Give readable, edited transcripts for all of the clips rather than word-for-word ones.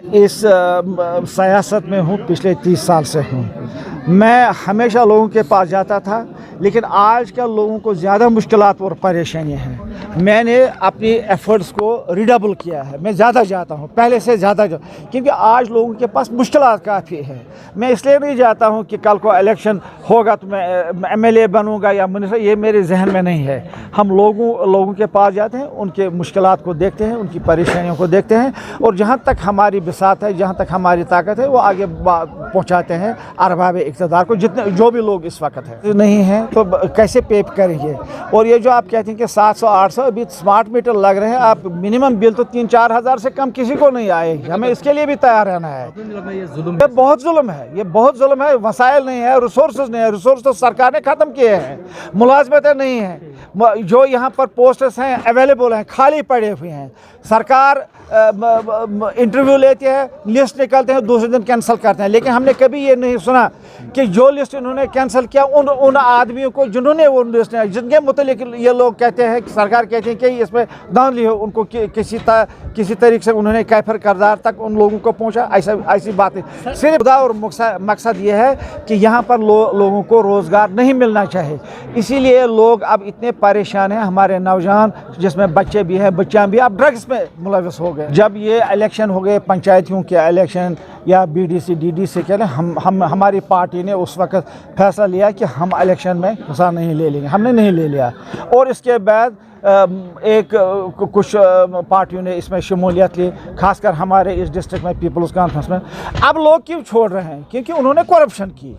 इस सियासत में हूँ, पिछले 30 साल से हूँ। मैं हमेशा लोगों के पास जाता था, लेकिन आज कल लोगों को ज़्यादा मुश्किलात और परेशानियाँ हैं। मैंने अपनी एफ़र्ट्स को रिडबल किया है, मैं ज़्यादा जाता हूँ, पहले से ज़्यादा क्योंकि आज लोगों के पास मुश्किलात काफ़ी है। मैं इसलिए नहीं जाता हूँ कि कल को इलेक्शन होगा तो मैं MLA बनूँगा या मिनिस्टर, ये मेरे जहन में नहीं है। हम लोगों के पास जाते हैं, उनके मुश्किलात को देखते हैं, उनकी परेशानियों को देखते हैं, और जहाँ तक हमारी बिसात है, जहाँ तक हमारी ताकत है, वो आगे पहुँचाते हैं अरबाब इक़्तिदार को, जितने जो भी लोग इस वक्त हैं। नहीं हैं तो कैसे पे करेंगे? और ये जो आप कहते हैं कि 700-800 अभी स्मार्ट मीटर लग रहे हैं, आप मिनिमम बिल तो 3-4 हज़ार से कम किसी को नहीं आएगी। हमें इसके लिए भी तैयार रहना है। ये बहुत जुल्म है, ये बहुत जुल्म है। वसाइल नहीं है, रिसोर्सेज नहीं है, रिसोर्स तो सरकार ने ख़त्म किए हैं, मुलाजमतें नहीं हैं, जो यहाँ पर पोस्टर्स हैं अवेलेबल हैं, खाली पड़े हुए हैं। सरकार इंटरव्यू लेती है, लिस्ट निकलते हैं, दूसरे दिन कैंसिल करते हैं। लेकिन हमने कभी ये नहीं सुना कि जो लिस्ट इन्होंने कैंसिल किया उन आदमियों को जिन्होंने वो लिस्ट, जिनके मुतालिक ये लोग कहते हैं कि सरकार कहती है कि इसमें धांधली हो, उनको किसी तरीके से उन्होंने कैफर करदार तक उन लोगों को पहुंचा। ऐसी बात है। सिर्फ खुदा और मकसद ये है कि यहाँ पर लोगों को रोज़गार नहीं मिलना चाहिए, इसीलिए लोग अब इतने परेशान हैं। हमारे नौजवान, जिसमें बच्चे भी हैं, बच्चियाँ भी, अब ड्रग्स में मुलविस हो गए। जब ये इलेक्शन हो गए, पंचायतियों के इलेक्शन या BDC DDC के लिए, हमारी पार्टी ने उस वक्त फैसला लिया कि हम इलेक्शन में हिस्सा नहीं ले लेंगे। हमने नहीं ले लिया, और इसके बाद कुछ पार्टियों ने इसमें शमूलियत ली, खासकर हमारे इस डिस्ट्रिक्ट में पीपल्स कॉन्फ्रेंस में। अब लोग क्यों छोड़ रहे हैं? क्योंकि उन्होंने करप्शन की।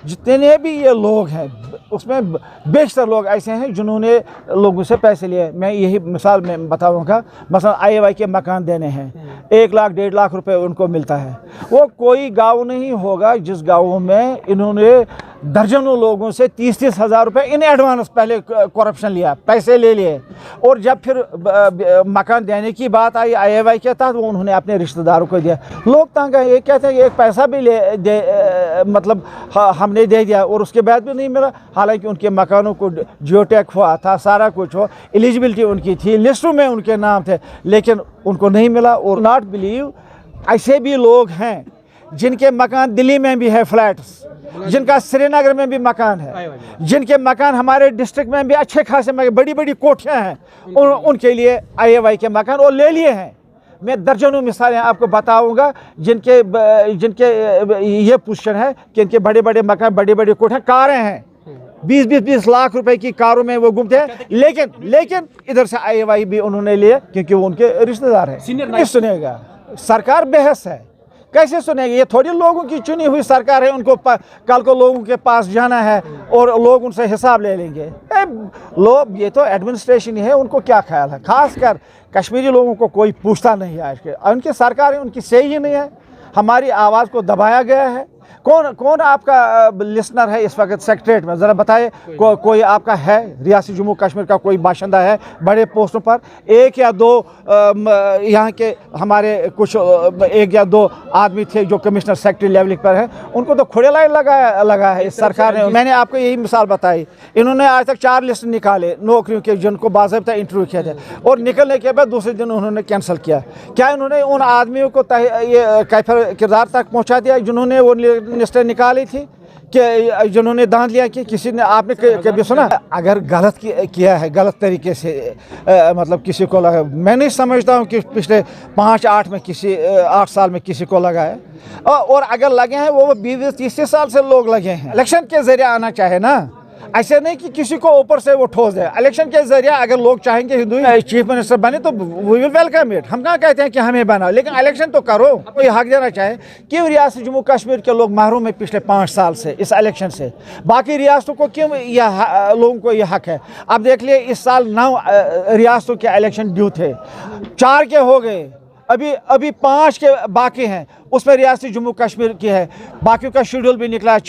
जितने भी ये लोग हैं, उसमें बेशतर लोग ऐसे हैं जिन्होंने लोगों से पैसे लिए। मैं यही मिसाल में बताऊंगा, मसलन IAY के मकान देने हैं, 1 लाख 1.5 लाख रुपए उनको मिलता है। वो कोई गांव नहीं होगा जिस गांव में इन्होंने दर्जनों लोगों से 30-30 हज़ार रुपये इन एडवांस पहले करप्शन लिया, पैसे ले लिए, और जब फिर मकान देने की बात आई IAY के तहत, वो उन्होंने अपने रिश्तेदारों को दिया। लोग तंग हैं, ये कहते हैं कि एक पैसा भी मतलब हमने दे दिया और उसके बाद भी नहीं मिला। हालांकि उनके मकानों को जियोटैग हुआ था, सारा कुछ हो, एलिजिबिलिटी उनकी थी, लिस्टों में उनके नाम थे, लेकिन उनको नहीं मिला। और नॉट बिलीव, ऐसे भी लोग हैं जिनके मकान दिल्ली में भी है, फ्लैट्स, जिनका श्रीनगर में भी मकान है, जिनके मकान हमारे डिस्ट्रिक्ट में भी अच्छे खासे बड़ी बड़ी कोठियां हैं, उनके लिए IAY के मकान और ले लिए हैं। मैं दर्जनों मिसालें आपको बताऊंगा जिनके ये पोजीशन है कि इनके बड़े बड़े मकान, बड़ी बड़ी कोठियां, कारें हैं, 20-20 लाख रुपए की कारों में वो घूमते हैं। लेकिन इधर से IAY भी उन्होंने लिए, क्योंकि वो उनके रिश्तेदार हैं। नहीं सुनेगा सरकार, बेहस है, कैसे सुनेगी? ये थोड़ी लोगों की चुनी हुई सरकार है, उनको कल को लोगों के पास जाना है और लोग उनसे हिसाब ले लेंगे। लोग, ये तो एडमिनिस्ट्रेशन ही है, उनको क्या ख्याल है? खासकर कश्मीरी लोगों को कोई पूछता नहीं है। आज के उनकी सरकार है, उनकी सही ही नहीं है। हमारी आवाज़ को दबाया गया है। कौन आपका लिसनर है इस वक्त सेक्रेटरीट में? ज़रा बताइए, कोई आपका है रियासत जम्मू कश्मीर का कोई बाशिंदा है बड़े पोस्टों पर? 1 या 2 यहाँ के हमारे कुछ 1 या 2 आदमी थे जो कमिश्नर सेक्रेटरी लेवल पर हैं, उनको तो खुड़ेलाई लगा है इस सरकार ने। मैंने आपको यही मिसाल बताई। इन्होंने आज तक 4 लिस्ट निकाले नौकरियों के, जिनको बाज़ाब्ता इंटरव्यू किया था, और निकलने के बाद दूसरे दिन उन्होंने कैंसिल किया। क्या इन्होंने उन आदमियों को ये कैफर किरदार तक पहुँचा दिया जिन्होंने वो लिस्टें निकाली थी, कि जिन्होंने दांत लिया? कि किसी ने, आपने कभी सुना? अगर गलत किया है, गलत तरीके से मतलब किसी को लगा, मैं नहीं समझता हूँ कि पिछले 5-8 में 8 साल में किसी को लगा है। और अगर लगे हैं वो 20-30 साल से लोग लगे हैं। इलेक्शन के जरिए आना चाहे ना, ऐसे नहीं कि किसी को ऊपर से वो ठोस दे। इलेक्शन के जरिए अगर लोग चाहेंगे हिंदू चीफ मिनिस्टर बने तो वी विल वेलकम इट। हम कहाँ कहते हैं कि हमें बना, लेकिन इलेक्शन तो करो। कोई हक देना चाहे। क्यों रियासत जम्मू कश्मीर के लोग महरूम है पिछले 5 साल से इस इलेक्शन से? बाकी रियासतों को क्यों लोगों को ये हक है? अब देख लिए, इस साल 9 रियासतों के इलेक्शन ड्यू थे, 4 के हो गए, अभी 5 के बाकी हैं। उसमें रियासत जम्मू कश्मीर की है, बाकियों का शेड्यूल भी निकला है।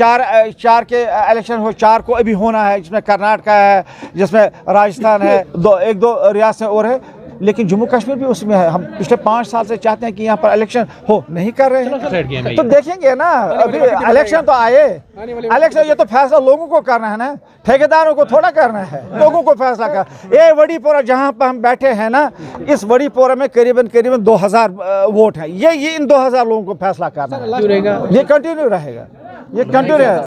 4 के इलेक्शन हो, 4 को अभी होना है, जिसमें कर्नाटका है, जिसमें राजस्थान है, 1-2 रियासतें और है। लेकिन जम्मू कश्मीर भी उसमें है। हम पिछले 5 साल से चाहते हैं कि यहाँ पर इलेक्शन हो, नहीं कर रहे हैं। तो देखेंगे ना, अभी इलेक्शन तो आए, इलेक्शन ये तो फैसला लोगों को करना है ना, ठेकेदारों को थोड़ा करना है, लोगों को फैसला कर। ये वड़ी पोरा जहाँ पर हम बैठे हैं ना, इस वड़ी पोरा में करीबन 2000 वोट है। ये इन 2000 लोगों को फैसला करना है। ये कंटिन्यू रहेगा, ये कंटिन्यू रहेगा।